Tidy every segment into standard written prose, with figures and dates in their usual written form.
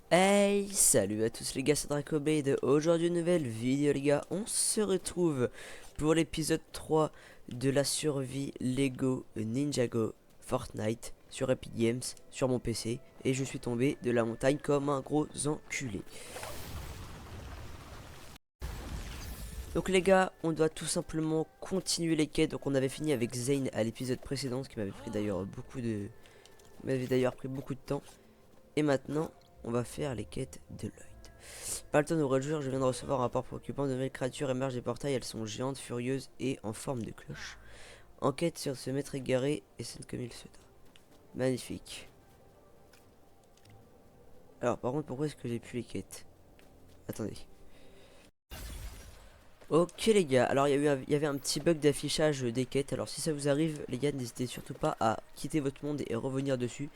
Hey, salut à tous les gars, c'est Dracoblade. Aujourd'hui, une nouvelle vidéo les gars. On se retrouve pour l'épisode 3 de la survie Lego Ninjago Fortnite sur Epic Games, sur mon PC. Et je suis tombé de la montagne comme un gros enculé. Donc les gars, on doit tout simplement continuer les quêtes. Donc on avait fini avec Zane à l'épisode précédent, ce qui m'avait pris d'ailleurs pris beaucoup de temps. Et maintenant, on va faire les quêtes de Lloyd. Palton au jour, je viens de recevoir un rapport préoccupant. De nouvelles créatures émergent des portails. Elles sont géantes, furieuses et en forme de cloche. Enquête sur ce maître égaré et scène comme il se doit. Magnifique. Alors, par contre, pourquoi est-ce que j'ai plus les quêtes? Attendez. Ok les gars, alors il y avait un petit bug d'affichage des quêtes. Alors si ça vous arrive les gars, n'hésitez surtout pas à quitter votre monde et revenir dessus.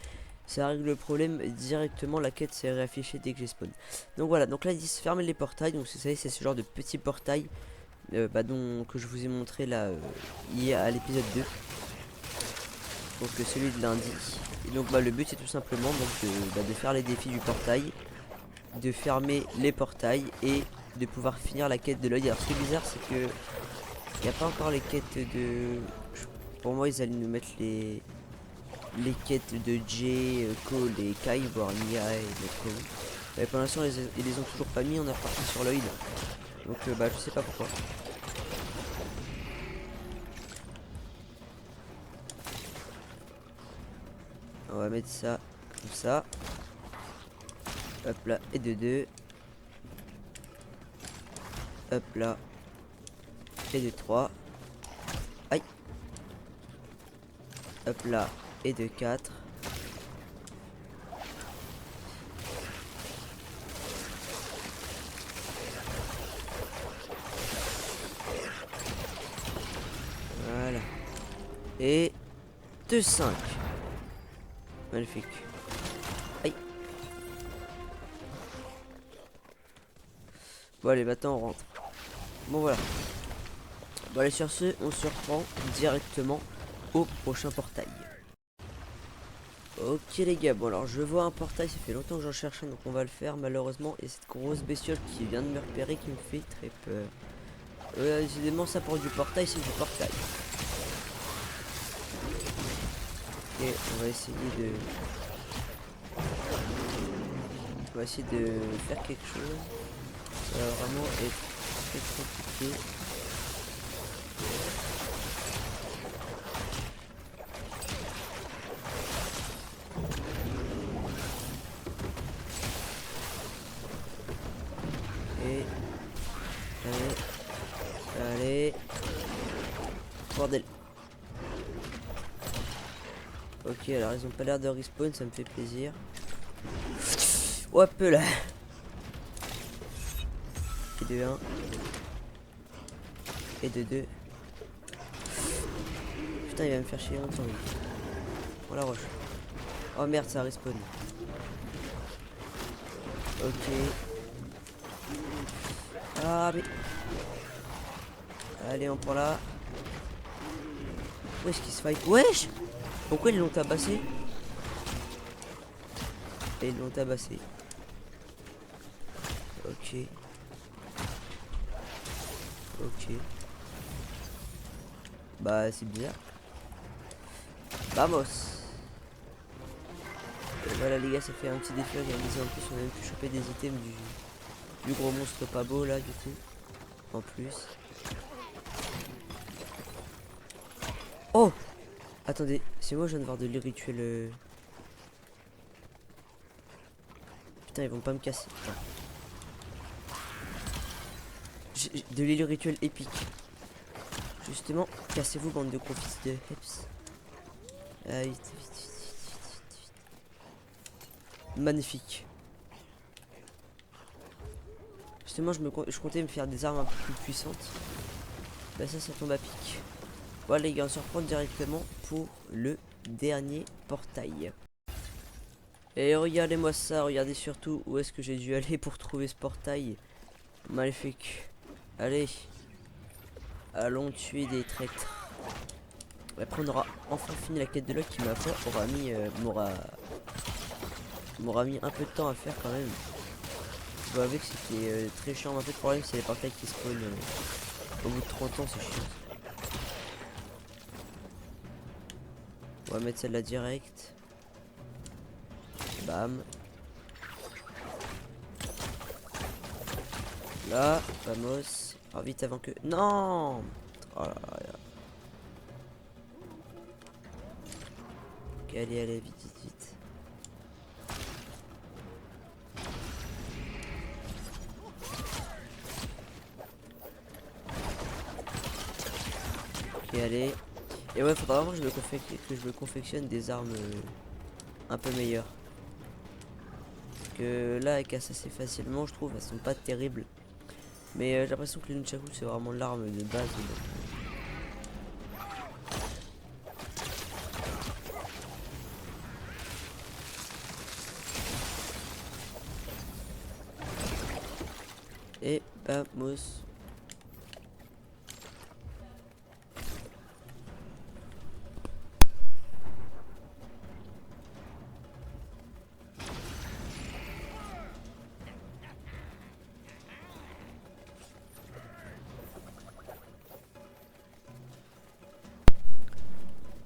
Ça règle le problème directement, la quête s'est réaffichée dès que j'ai spawn. Donc voilà, donc là ils disent fermer les portails. Donc vous savez, c'est ce genre de petit portail que je vous ai montré là hier à l'épisode 2. Donc celui de lundi. Et donc le but c'est tout simplement de faire les défis du portail, de fermer les portails et de pouvoir finir la quête de l'œil. Alors ce qui est bizarre c'est que il n'y a pas encore les quêtes de... Pour moi ils allaient nous mettre les quêtes de Jay, Cole et Kai, voire Nia et Neko. Mais pour l'instant ils les ont toujours pas mis, on est reparti sur l'œil. Donc je sais pas pourquoi. On va mettre ça comme ça. Hop là, et de 2. Hop là. Et de 3. Aïe. Hop là, et de 4. Voilà. Et de 5. Magnifique. Aïe. Bon allez, maintenant on rentre. Bon voilà. Bon allez, sur ce, on se reprend directement au prochain portail. Ok les gars, bon alors je vois un portail, ça fait longtemps que j'en cherche un, donc on va le faire malheureusement. Et cette grosse bestiole qui vient de me repérer qui me fait très peur. Décidément ça pour du portail, c'est du portail. Ok, on va essayer de... On va essayer de faire quelque chose. Ça va vraiment être très compliqué. Et... Allez. Bordel. Ok, alors ils ont pas l'air de respawn, ça me fait plaisir. Hop là. Et de 1. Et de 2. Putain, il va me faire chier longtemps. Oh la roche. Oh merde, ça respawn. Ok. Ah mais... Allez, on prend là. Où est-ce qu'il se fight? Wesh! Pourquoi ils l'ont tabassé? Et ils l'ont tabassé. Ok. Ok. Bah c'est bizarre. Vamos. Et voilà les gars, ça fait un petit défi organisé. En plus on a même pu choper des items du gros monstre pas beau là du coup. En plus. Oh! Attendez, c'est moi je viens de voir de l'irrituel. Putain, ils vont pas me casser. De l'île rituel épique. Justement, cassez-vous bande de gros fils de Heps. Ah, vite, vite, vite, vite, vite. Magnifique. Justement, je comptais me faire des armes un peu plus puissantes. Bah ça tombe à pic. Voilà les gars, on se reprend directement pour le dernier portail. Et regardez-moi ça, regardez surtout où est-ce que j'ai dû aller pour trouver ce portail. Magnifique. Allez. Allons tuer des traîtres. Après on aura enfin fini la quête de Locke qui ma foi aura mis m'aura mis un peu de temps à faire quand même. Je dois avouer que c'était très chiant. En fait, le problème, c'est les portails qui spawnent au bout de 30 ans, c'est chiant. On va mettre celle-là direct. Bam. Là, vamos. Ah, vite avant que... Non. Oh là là. Ok, allez, allez, vite, vite, vite. Ok, allez. Et ouais, faudra vraiment que je me confectionne des armes un peu meilleures. Parce que là, elles cassent assez facilement, je trouve. Elles sont pas terribles. Mais j'ai l'impression que le nunchaku, c'est vraiment l'arme de base. Et vamos.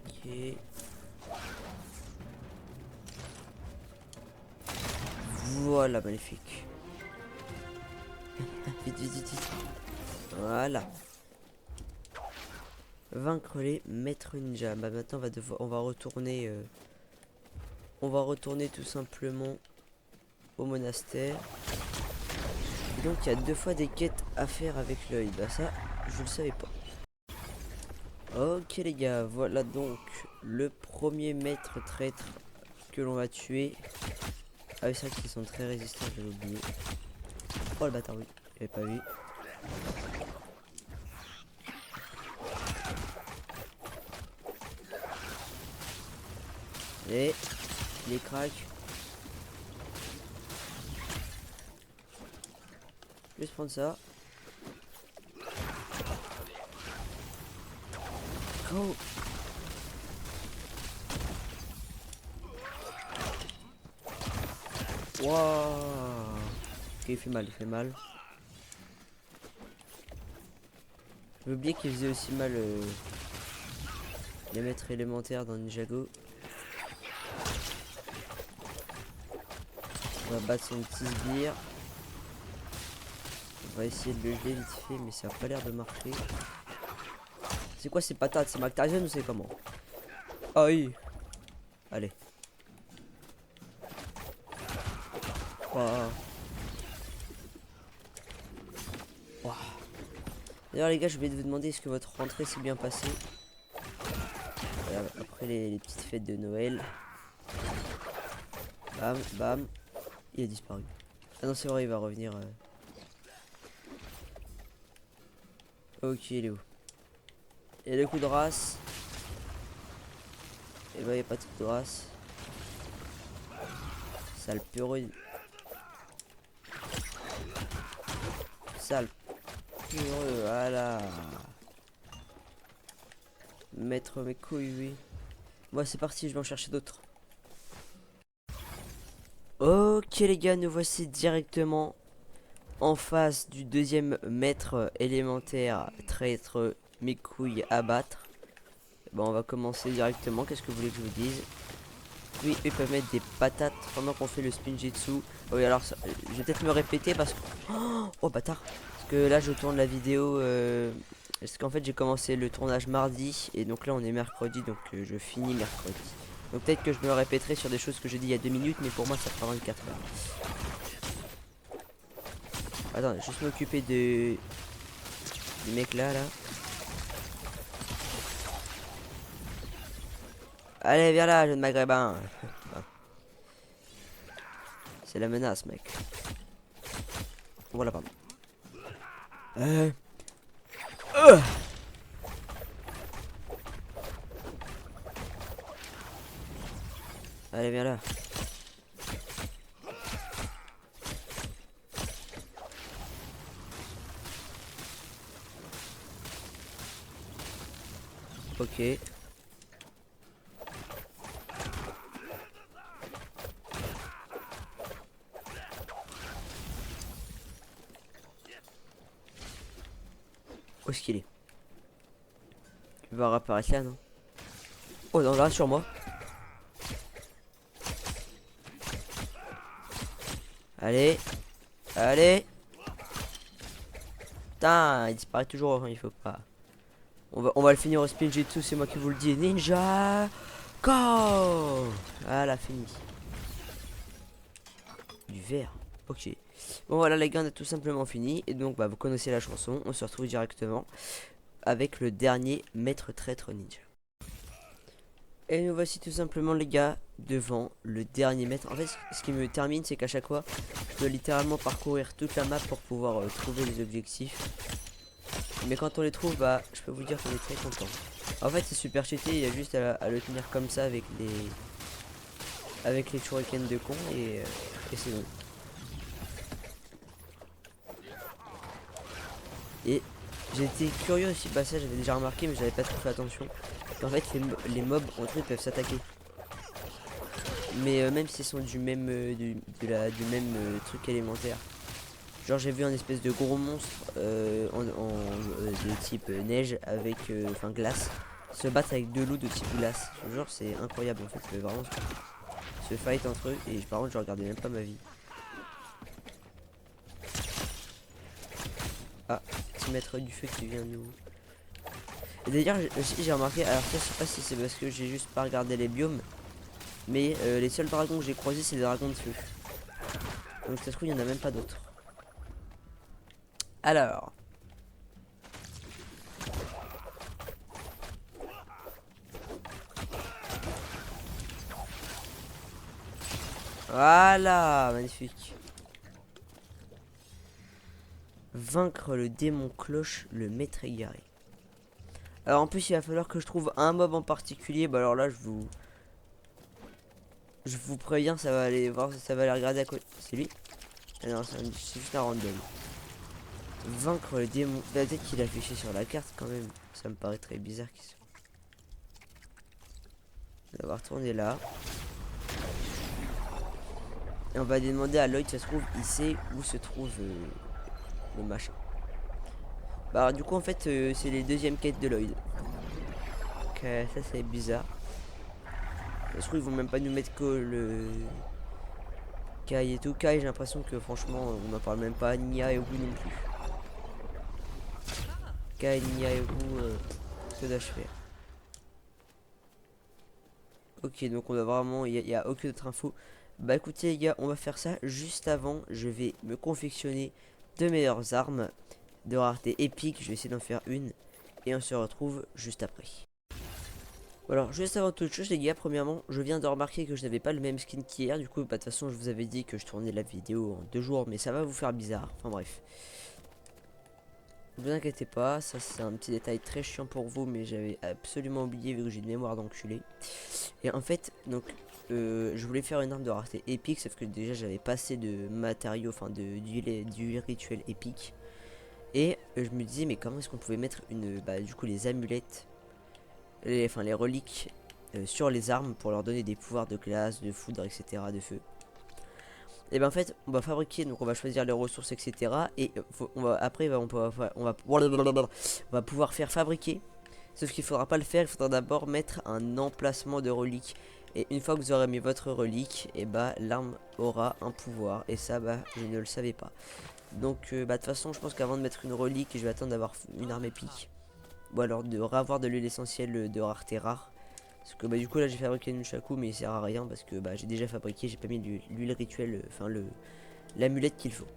Ok. Voilà, magnifique. Vite, vite, vite, vite. Voilà. Vaincre les maîtres ninja. Bah maintenant on va retourner tout simplement au monastère. Et donc il y a 2 fois des quêtes à faire avec l'œil. Bah ça, je le savais pas. Ok les gars, voilà donc le premier maître traître que l'on va tuer. Ah oui, c'est vrai qu'ils sont très résistants, j'avais oublié. Oh le bâtard, oui, j'avais pas vu. Et les cracks. Je vais prendre ça. Oh. Waouh. Ok, il fait mal, il fait mal. J'ai oublié qu'il faisait aussi mal les maîtres élémentaires dans Ninjago. On va battre son petit sbire. On va essayer de le geler vite fait, mais ça a pas l'air de marcher. C'est quoi ces patates? C'est Mactarian ou c'est comment? Ah oui. Allez. Waouh. Waouh. D'ailleurs les gars, je vais vous demander est-ce que votre rentrée s'est bien passée après les petites fêtes de Noël. Bam, bam. Il a disparu. Ah non, c'est vrai, il va revenir. Ok, il est où? Et le coup de race. Et bah, il n'y a pas de coup de race. Sale purée. Sale purée, voilà. Mettre mes couilles, oui. Bon, c'est parti, je vais en chercher d'autres. Ok, les gars, nous voici directement en face du deuxième maître élémentaire traître mes couilles à battre. Bon, on va commencer directement. Qu'est-ce que vous voulez que je vous dise? Oui, ils peuvent mettre des patates pendant qu'on fait le spinjitzu. Oui, alors je vais peut-être me répéter parce que... Oh, bâtard. Parce que là, je tourne la vidéo... Parce qu'en fait, j'ai commencé le tournage mardi. Et donc là, on est mercredi. Donc je finis mercredi. Donc peut-être que je me répéterai sur des choses que j'ai dit il y a 2 minutes. Mais pour moi, ça fera 24 heures. Attends, juste m'occuper de... Du mec là. Allez, viens là, jeune maghrébin. C'est la menace, mec. Voilà, pardon. Allez, viens là. Ok. Où est-ce qu'il est? Il va réapparaître là, non? Oh non, là, sur moi. Allez. Allez. Putain, il disparaît toujours, hein, il faut pas. On va le finir au spin Jitsu, c'est moi qui vous le dis. Ninja Go. Voilà, fini. Du verre. Ok. Bon voilà les gars, on a tout simplement fini. Et donc bah vous connaissez la chanson. On se retrouve directement avec le dernier maître traître ninja. Et nous voici tout simplement les gars devant le dernier maître. En fait ce qui me termine c'est qu'à chaque fois je dois littéralement parcourir toute la map pour pouvoir trouver les objectifs. Mais quand on les trouve bah je peux vous dire qu'on est très content. En fait c'est super cheaté, il y a juste à le tenir comme ça avec les shurikens de con et c'est bon. Et j'étais curieux aussi, bah ça j'avais déjà remarqué mais j'avais pas trop fait attention. En fait les mobs entre eux peuvent s'attaquer. Mais même s'ils sont du même truc élémentaire. Genre j'ai vu un espèce de gros monstre de type neige avec enfin glace se battre avec deux loups de type glace. Genre c'est incroyable en fait vraiment ce fight entre eux et par contre je regardais même pas ma vie. Ah, petit maître du feu qui vient nous. Et d'ailleurs j'ai remarqué, alors ça je sais pas si c'est parce que j'ai juste pas regardé les biomes, mais les seuls dragons que j'ai croisés c'est des dragons de feu. Donc ça se trouve il y en a même pas d'autres. Alors. Voilà, magnifique. Vaincre le démon cloche, le maître égaré. Alors en plus il va falloir que je trouve un mob en particulier. Bah alors là je vous préviens, ça va aller voir, ça va aller regarder à côté. C'est lui? Ah non, c'est juste un random. Vaincre le démon. Peut-être qu'il a affiché sur la carte quand même. Ça me paraît très bizarre qu'il soit. On va retourner là. Et on va demander à Lloyd, ça se trouve, il sait où se trouve le machin. Bah du coup en fait c'est les deuxièmes quêtes de Lloyd. Donc ça c'est bizarre. Ça se trouve ils vont même pas nous mettre que le Kai et tout. Kai j'ai l'impression que franchement on n'en parle même pas. Nia et Wu non plus. Kai, Nia et Wu que dois-je faire? Ok donc on a vraiment, il y a aucune autre info. Bah écoutez les gars, on va faire ça juste avant. Je vais me confectionner de meilleures armes de rareté épique. Je vais essayer d'en faire une. Et on se retrouve juste après. Alors juste avant toute chose les gars, premièrement je viens de remarquer que je n'avais pas le même skin qu'hier. Du coup bah, de toute façon je vous avais dit que je tournais la vidéo en 2 jours. Mais ça va vous faire bizarre, enfin bref. Ne vous inquiétez pas, ça c'est un petit détail très chiant pour vous. Mais j'avais absolument oublié vu que j'ai une mémoire d'enculé. Et en fait donc je voulais faire une arme de rareté épique. Sauf que déjà j'avais pas assez de matériaux, enfin du rituel épique. Et je me disais mais comment est-ce qu'on pouvait mettre du coup les amulettes, les reliques sur les armes pour leur donner des pouvoirs de glace, de foudre, etc., de feu. Et ben en fait on va fabriquer, donc on va choisir les ressources, etc. Et après on va pouvoir faire fabriquer. Sauf qu'il faudra pas le faire, il faudra d'abord mettre un emplacement de relique. Et une fois que vous aurez mis votre relique, et bah l'arme aura un pouvoir. Et ça bah je ne le savais pas. Donc de toute façon je pense qu'avant de mettre une relique, je vais attendre d'avoir une arme épique. Ou alors de avoir de l'huile essentielle de rareté rare. Parce que bah du coup là j'ai fabriqué une nunchaku mais il sert à rien parce que bah j'ai déjà fabriqué, j'ai pas mis l'huile rituelle, enfin l'amulette qu'il faut.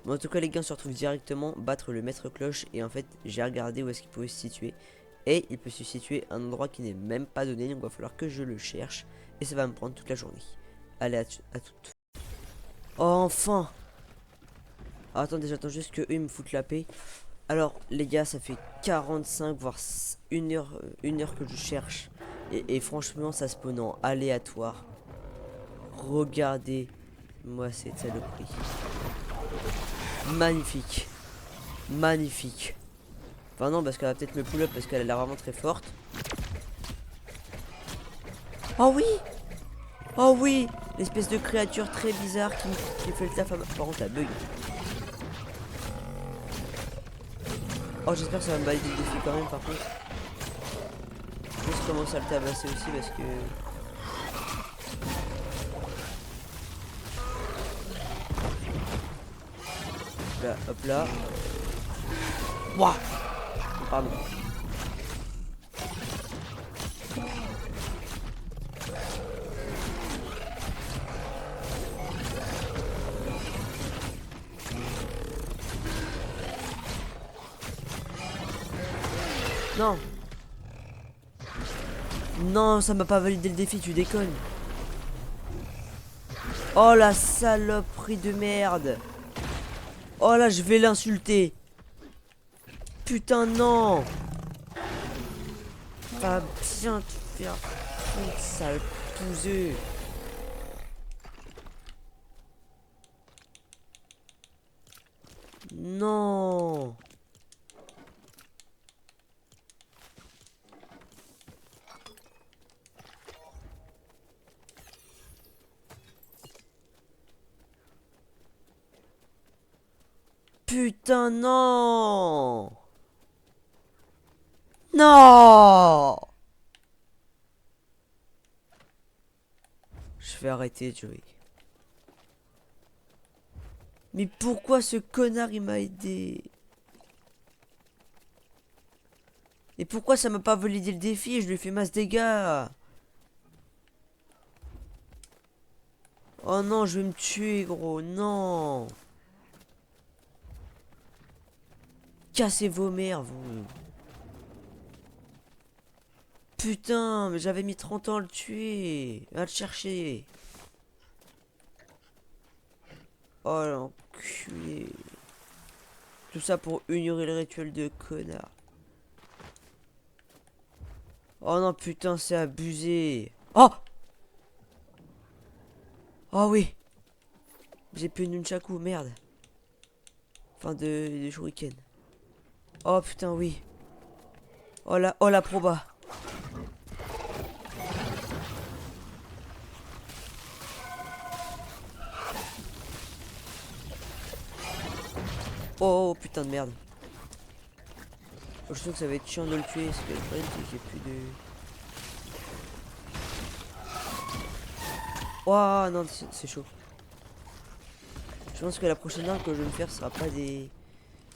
Bon en tout cas les gars on se retrouve directement battre le maître cloche. Et en fait j'ai regardé où est-ce qu'il pouvait se situer. Et il peut se situer à un endroit qui n'est même pas donné. Donc il va falloir que je le cherche. Et ça va me prendre toute la journée. Allez à toutes. Oh, enfin. Ah, attendez j'attends juste que eux ils me foutent la paix. Alors les gars ça fait 45 voire 1 heure que je cherche. Et franchement ça spawn en aléatoire. Regardez moi cette saloperie. Magnifique. Magnifique. Enfin non parce qu'elle va peut-être me pull up parce qu'elle a l'air vraiment très forte. Oh oui. Oh oui. L'espèce de créature très bizarre qui fait le taf. Par contre la bug. Oh, j'espère que ça va me valider le défi quand même, par contre. Je vais commencer à le tabasser aussi parce que... Là, hop là. Wouah. Pardon. Non. Non, ça m'a pas validé le défi, tu déconnes. Oh la saloperie de merde. Oh là, je vais l'insulter. Putain, non. Va bien te faire foutre, sale pouseux. Non. Putain, non. Non. Je vais arrêter de jouer. Mais pourquoi ce connard il m'a aidé? Et pourquoi ça m'a pas validé le défi et je lui ai fait masse dégâts? Oh non, je vais me tuer, gros, non. Cassez vos mères, vous. Putain, mais j'avais mis 30 ans à le tuer. À le chercher. Oh l'enculé. Tout ça pour ignorer le rituel de connard. Oh non, putain, c'est abusé. Oh. Oh oui. J'ai plus de nunchaku, merde. Enfin, de shuriken. Oh putain, oui. Oh la proba. Oh putain de merde. Oh, je sens que ça va être chiant de le tuer. Parce que le problème, c'est que j'ai plus de... Oh non, c'est chaud. Je pense que la prochaine arme que je vais me faire sera pas des...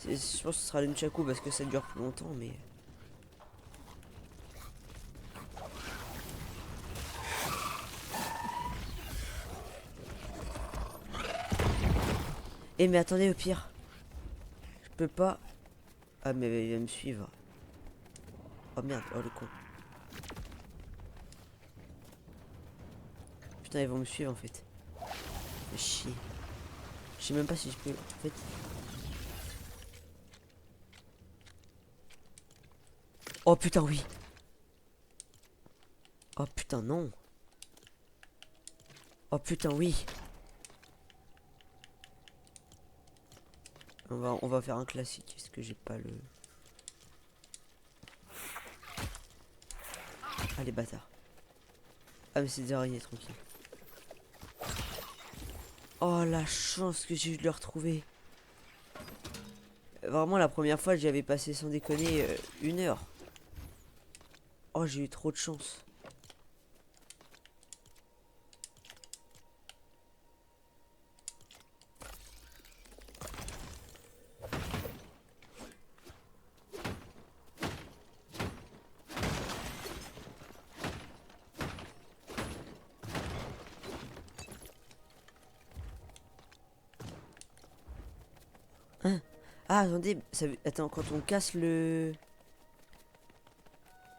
Je pense que ce sera le nunchaku parce que ça dure plus longtemps, mais... Eh mais attendez, au pire. Je peux pas... Ah mais il va me suivre. Oh merde, oh le con. Putain, ils vont me suivre en fait. Fais chier. Je sais même pas si je peux... En fait... Oh putain, oui. Oh putain, non. Oh putain, oui. On va faire un classique. Est-ce que j'ai pas le... Allez, bâtard. Ah mais c'est des araignées, tranquille. Oh la chance que j'ai eu de le retrouver. Vraiment la première fois j'y avais passé sans déconner 1 heure. Oh j'ai eu trop de chance. Hein? Ah attendez, attends, quand on casse le...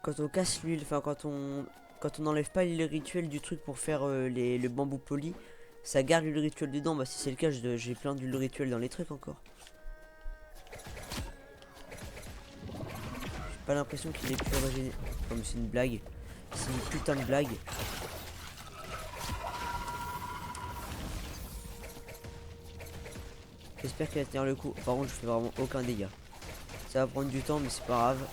Quand on casse l'huile, enfin quand on n'enlève pas le rituel du truc pour faire le bambou poli, ça garde l'huile rituel dedans. Bah si c'est le cas, j'ai plein d'huile rituel dans les trucs encore. J'ai pas l'impression qu'il est plus régénéré. Comme c'est une blague. C'est une putain de blague. J'espère qu'elle va tenir le coup. Par contre je fais vraiment aucun dégât. Ça va prendre du temps mais c'est pas grave.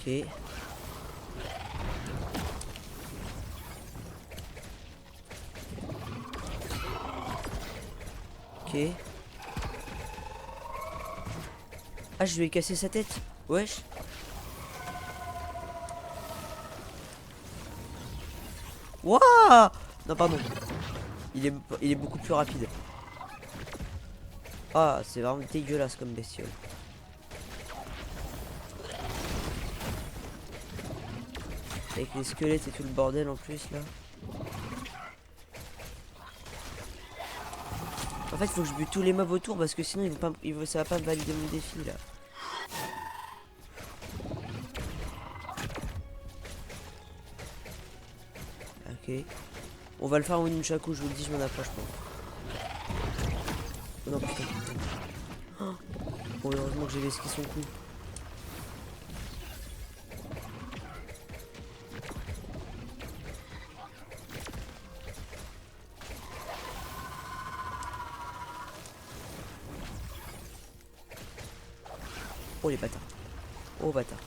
Ok. Ok. Ah, je lui ai cassé sa tête. Wesh. Wouah. Non, pardon. Il est beaucoup plus rapide. Ah, c'est vraiment dégueulasse comme bestiole. Avec les squelettes et tout le bordel en plus là. En fait, faut que je bute tous les mobs autour parce que sinon ça va pas me valider mon défi là. Ok. On va le faire en nunchaku, je vous le dis, je m'en approche pas. Oh non, putain. Oh, bon, heureusement que j'ai esquivé son coup. Oh les bâtards. Oh bâtard.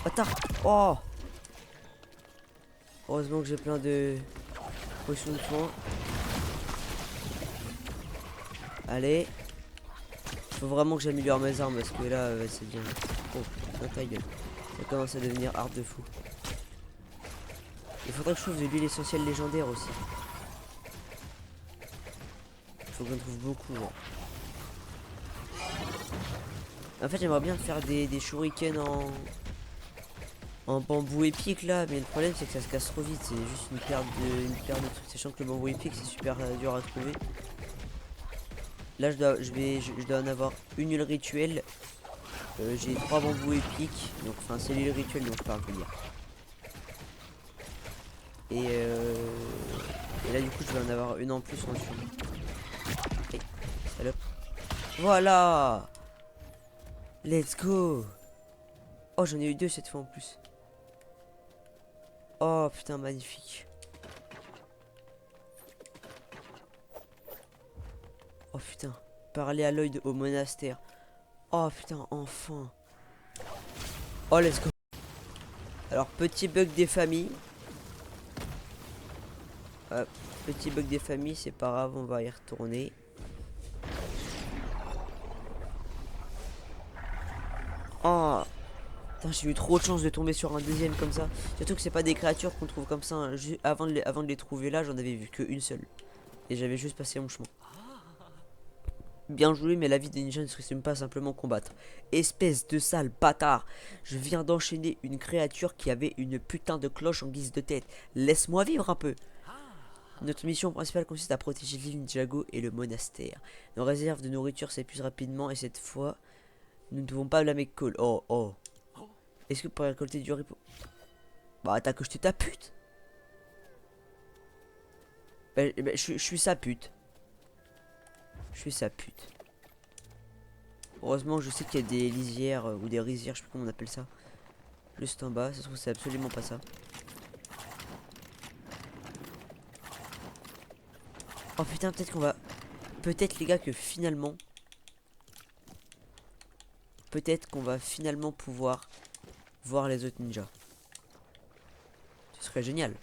Bâtard. Oh. Heureusement que j'ai plein de potions de soin. Allez. Faut vraiment que j'améliore mes armes parce que là c'est bien. Oh putain ta gueule. Ça commence à devenir hard de fou. Il faudrait que je trouve de l'huile essentielle légendaire aussi. Il faut que j'en trouve beaucoup. Hein. En fait j'aimerais bien faire des shurikens en bambou épique là, mais le problème c'est que ça se casse trop vite, c'est juste une paire de trucs, sachant que le bambou épique c'est super dur à trouver. Là je dois en avoir une huile rituelle. J'ai 3 bambous épiques, donc enfin c'est l'huile rituelle dont je parle, je veux dire. Et là du coup je vais en avoir une en plus en dessous. Hey, salope. Voilà. Let's go. Oh j'en ai eu 2 cette fois en plus. Oh putain magnifique. Oh putain. Parler à Lloyd au monastère. Oh putain enfin. Oh let's go. Alors petit bug des familles. Hop, petit bug des familles, c'est pas grave, on va y retourner. Oh putain, j'ai eu trop de chance de tomber sur un deuxième comme ça. Surtout que c'est pas des créatures qu'on trouve comme ça. Hein. Avant de les trouver là, j'en avais vu qu'une seule. Et j'avais juste passé mon chemin. Bien joué, mais la vie des ninjas ne se résume pas simplement combattre. Espèce de sale bâtard. Je viens d'enchaîner une créature qui avait une putain de cloche en guise de tête. Laisse-moi vivre un peu. Notre mission principale consiste à protéger l'île Ninjago et le monastère. Nos réserves de nourriture s'épuisent rapidement et cette fois, nous ne devons pas blâmer Cole. Oh, oh. Est-ce que pour récolter du riz... Bah, t'as que jeté ta pute. Bah, je suis sa pute. Je suis sa pute. Heureusement, je sais qu'il y a des lisières ou des rizières, je sais plus comment on appelle ça. Juste en bas, ça se trouve, c'est absolument pas ça. Oh putain, peut-être qu'on va... Peut-être les gars que finalement... Peut-être qu'on va finalement pouvoir voir les autres ninjas. Ce serait génial.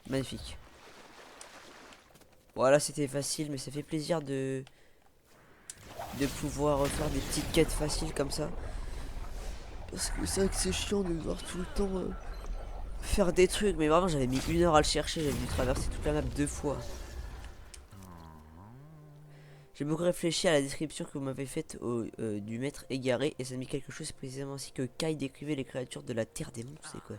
Magnifique. Voilà, c'était facile, mais ça fait plaisir de pouvoir faire des petites quêtes faciles comme ça. Parce que c'est vrai que c'est chiant de devoir tout le temps faire des trucs. Mais vraiment, j'avais mis 1 heure à le chercher. J'avais dû traverser toute la map 2 fois. J'ai beaucoup réfléchi à la description que vous m'avez faite du maître égaré. Et ça m'a mis quelque chose précisément ainsi que Kai décrivait les créatures de la terre des monstres. C'est quoi?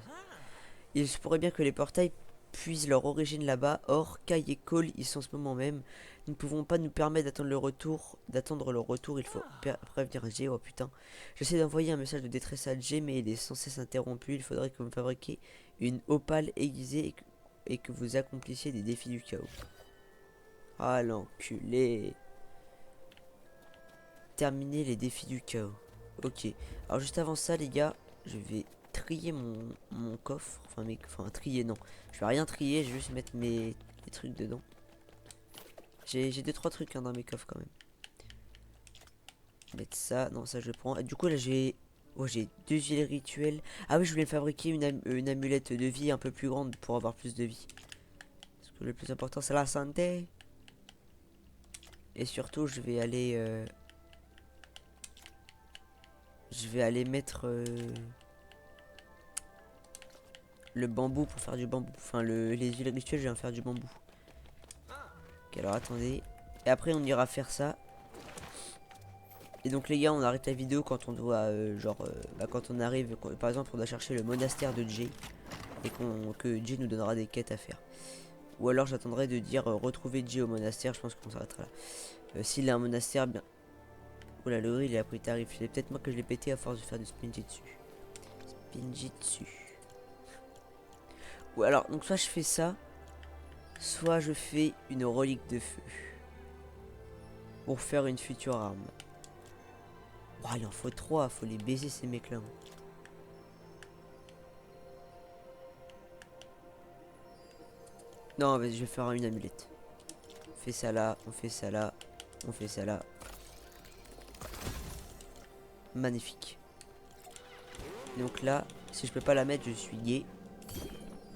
Il se pourrait bien que les portails puisent leur origine là-bas. Or, Kai et Cole y sont en ce moment même. Nous ne pouvons pas nous permettre d'attendre le retour. Il faut prévenir Jay. Oh putain. J'essaie d'envoyer un message de détresse à Jay, mais il est sans cesse interrompu. Il faudrait que vous me fabriquiez une opale aiguisée et que vous accomplissiez des défis du chaos. Ah l'enculé. Terminer les défis du chaos. Ok. Alors juste avant ça les gars, je vais trier mon coffre. Enfin trier non. Je vais rien trier, je vais juste mettre mes trucs dedans. J'ai 2-3 trucs hein, dans mes coffres quand même. Mettre ça, non ça je prends. Et du coup là j'ai Oh, j'ai 2 îles rituelles. Ah oui, je voulais fabriquer une amulette de vie un peu plus grande pour avoir plus de vie. Parce que le plus important, c'est la santé. Et surtout, je vais aller mettre le bambou pour faire du bambou. Enfin, les îles rituelles, je vais en faire du bambou. Ok, alors attendez. Et après, on ira faire ça. Et donc les gars, on arrête la vidéo quand on doit, quand on arrive, par exemple, on doit chercher le monastère de Jay. Et que Jay nous donnera des quêtes à faire. Ou alors j'attendrai de dire retrouver Jay au monastère, je pense qu'on s'arrêtera là. S'il a un monastère, bien... Oula, le riz, il a pris tarif. C'est peut-être moi que je l'ai pété à force de faire du spinjitzu. Spinjitzu. Ou alors, donc soit je fais ça, soit je fais une relique de feu. Pour faire une future arme. Oh, il en faut 3, faut les baiser ces mecs-là. Non, vas-y, je vais faire une amulette. On fait ça là, on fait ça là, on fait ça là. Magnifique. Et donc là, si je peux pas la mettre, je suis gay.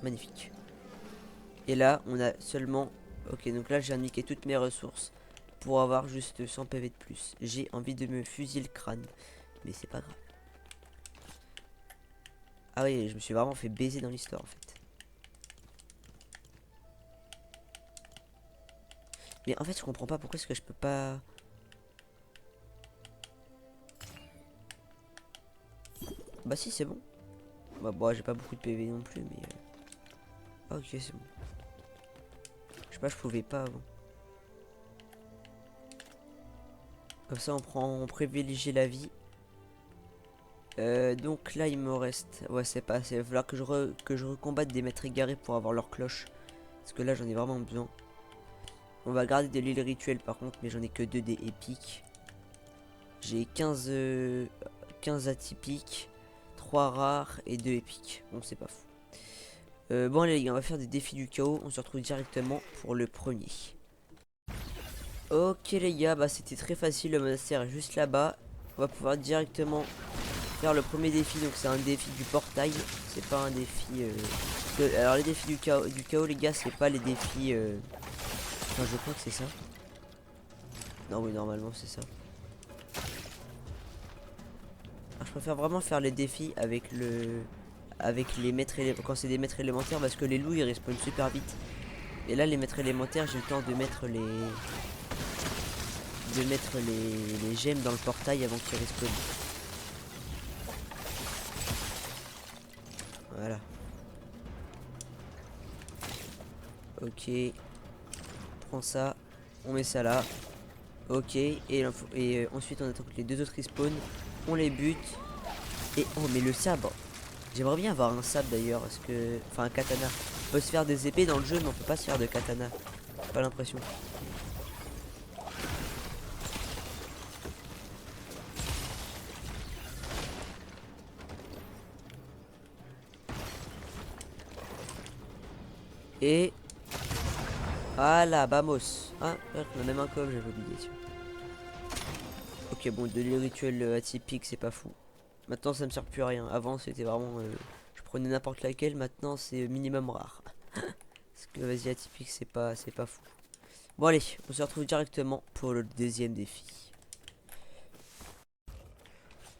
Magnifique. Et là, on a seulement... Ok, donc là, j'ai indiqué toutes mes ressources pour avoir juste 100 PV de plus. J'ai envie de me fusiller le crâne, mais c'est pas grave. Ah oui, je me suis vraiment fait baiser dans l'histoire en fait. Mais en fait, je comprends pas pourquoi est-ce que je peux pas... Bah si, c'est bon. Bah bon, j'ai pas beaucoup de PV non plus, mais... Ok, c'est bon. Je sais pas, je pouvais pas avant. Comme ça, on privilégie la vie. Donc là, il me reste... Ouais, c'est pas assez. Il va falloir que je recombatte des maîtres égarés pour avoir leur cloche. Parce que là, j'en ai vraiment besoin. On va garder de l'île rituelle par contre, mais j'en ai que 2 des épiques. J'ai 15 atypiques, 3 rares et 2 épiques. Bon, c'est pas fou. Bon, allez, les gars, on va faire des défis du chaos. On se retrouve directement pour le premier. Ok, les gars, bah c'était très facile. Le monastère est juste là-bas. On va pouvoir directement faire le premier défi. Donc, c'est un défi du portail. C'est pas un défi. Alors, les défis du chaos, les gars, c'est pas les défis. Enfin, je crois que c'est ça. Non, oui, normalement, c'est ça. Alors, je préfère vraiment faire les défis avec les maîtres élémentaires. Quand c'est des maîtres élémentaires, parce que les loups ils respawnent super vite. Et là, les maîtres élémentaires, j'ai le temps de mettre les gemmes dans le portail avant qu'ils respawnent. Voilà. Ok. Prends ça. On met ça là. Ok. Et ensuite, on attend que les 2 autres respawnent. On les bute. Et oh, mais le sabre. J'aimerais bien avoir un sabre d'ailleurs. Parce que. Enfin, un katana. On peut se faire des épées dans le jeu, mais on peut pas se faire de katana. J'ai pas l'impression. Et... Voilà, vamos. Ah, on a même un cob, j'avais oublié. Ok, bon, de l'irrituel atypique, c'est pas fou. Maintenant, ça me sert plus à rien. Avant, c'était vraiment... je prenais n'importe laquelle, maintenant, c'est minimum rare. Parce que, vas-y, atypique, c'est pas fou. Bon, allez, on se retrouve directement pour le deuxième défi.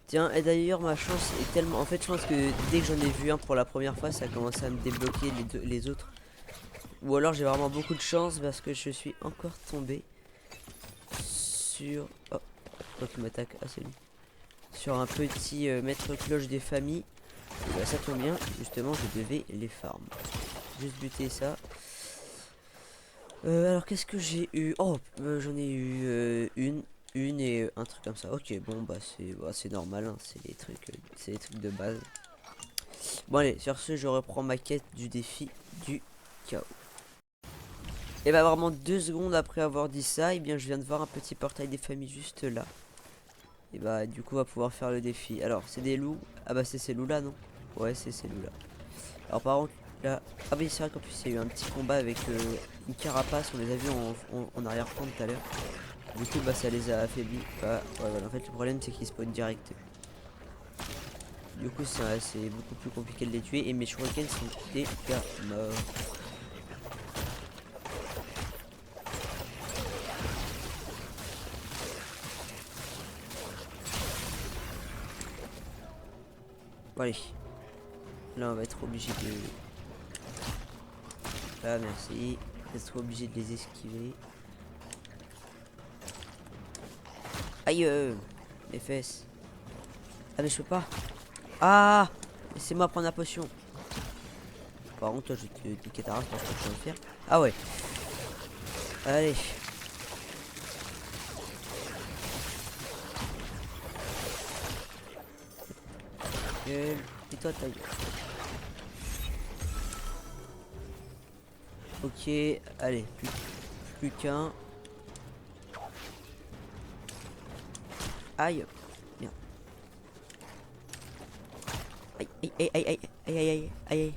Tiens, et d'ailleurs, ma chance est tellement... En fait, je pense que dès que j'en ai vu un pour la première fois, ça a commencé à me débloquer les autres. Ou alors j'ai vraiment beaucoup de chance parce que je suis encore tombé sur... Oh, pourquoi tu m'attaques? Ah, c'est lui. Sur un petit maître cloche des familles. Et bah, ça tombe bien, justement, je devais les farm. Juste buter ça. Alors, qu'est-ce que j'ai eu? Oh, j'en ai eu une et un truc comme ça. Ok, bon, bah, c'est normal, hein, c'est les trucs de base. Bon, allez, sur ce, je reprends ma quête du défi du chaos. Et bah vraiment 2 secondes après avoir dit ça, et bien je viens de voir un petit portail des familles juste là. Et bah du coup on va pouvoir faire le défi. Alors c'est des loups. Ah bah c'est ces loups là non? Ouais c'est ces loups là. Alors par contre là... Ah oui c'est vrai qu'en plus il y a eu un petit combat avec une carapace. On les a vus en arrière-plan tout à l'heure. Du coup bah ça les a affaiblis. Bah ouais, voilà. En fait le problème c'est qu'ils spawnent direct. Du coup c'est beaucoup plus compliqué de les tuer et mes shurikens sont des gars morts. Bon, allez. Là on va être obligé de... Ah merci. On va être obligé de les esquiver. Aïe mes fesses. Ah mais je peux pas. Ah, laissez-moi prendre la potion. Par contre, toi, je vais te niquer ta race, parce que je peux le faire. Ah ouais. Allez. Gueule. Et toi, ta gueule. Ok, allez. Plus qu'un. Aïe. Merde. Aïe, aïe, aïe, aïe, aïe, aïe, aïe, aïe, aïe.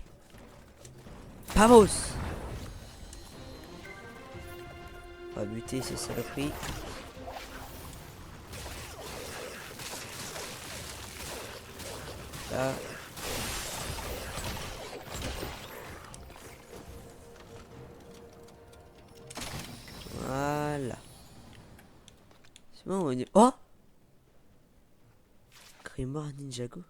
Vamos. On va buter ces saloperies. Là. Voilà. C'est bon, on est... Oh, Grimoire Ninjago.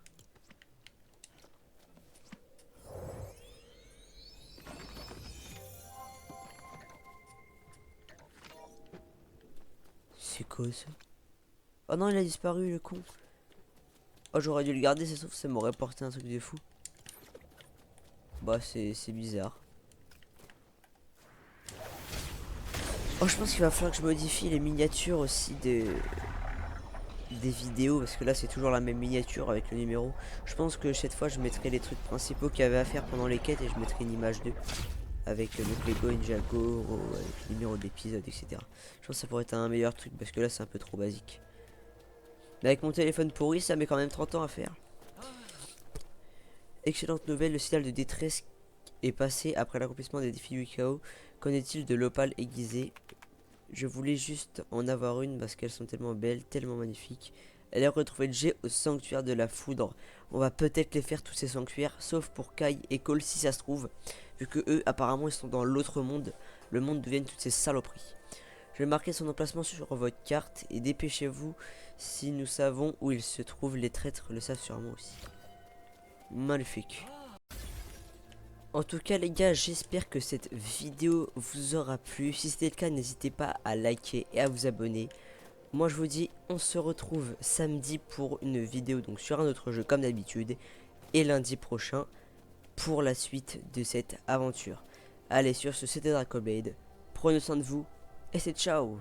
C'est quoi ça? Oh non, il a disparu, le con. Oh, j'aurais dû le garder, c'est sauf que ça m'aurait porté un truc de fou. Bah, c'est bizarre. Oh, je pense qu'il va falloir que je modifie les miniatures aussi des vidéos. Parce que là, c'est toujours la même miniature avec le numéro. Je pense que cette fois, je mettrai les trucs principaux qu'il y avait à faire pendant les quêtes. Et je mettrai une image 2 avec le Lego Ninjago, avec le numéro d'épisode, etc. Je pense que ça pourrait être un meilleur truc. Parce que là, c'est un peu trop basique. Mais avec mon téléphone pourri, ça met quand même 30 ans à faire. Excellente nouvelle, le signal de détresse est passé après l'accomplissement des défis du chaos. Qu'en est-il de l'opale aiguisée? Je voulais juste en avoir une parce qu'elles sont tellement belles, tellement magnifiques. Elle a retrouvé le jet au sanctuaire de la foudre. On va peut-être les faire tous ces sanctuaires, sauf pour Kai et Cole si ça se trouve. Vu que eux, apparemment, ils sont dans l'autre monde. Le monde devienne toutes ces saloperies. Je vais marquer son emplacement sur votre carte et dépêchez-vous si nous savons où il se trouve. Les traîtres le savent sûrement aussi. Magnifique. En tout cas les gars, j'espère que cette vidéo vous aura plu. Si c'était le cas, n'hésitez pas à liker et à vous abonner. Moi je vous dis, on se retrouve samedi pour une vidéo donc sur un autre jeu comme d'habitude. Et lundi prochain pour la suite de cette aventure. Allez, sur ce, c'était Dracoblade. Prenez soin de vous et c'est ciao.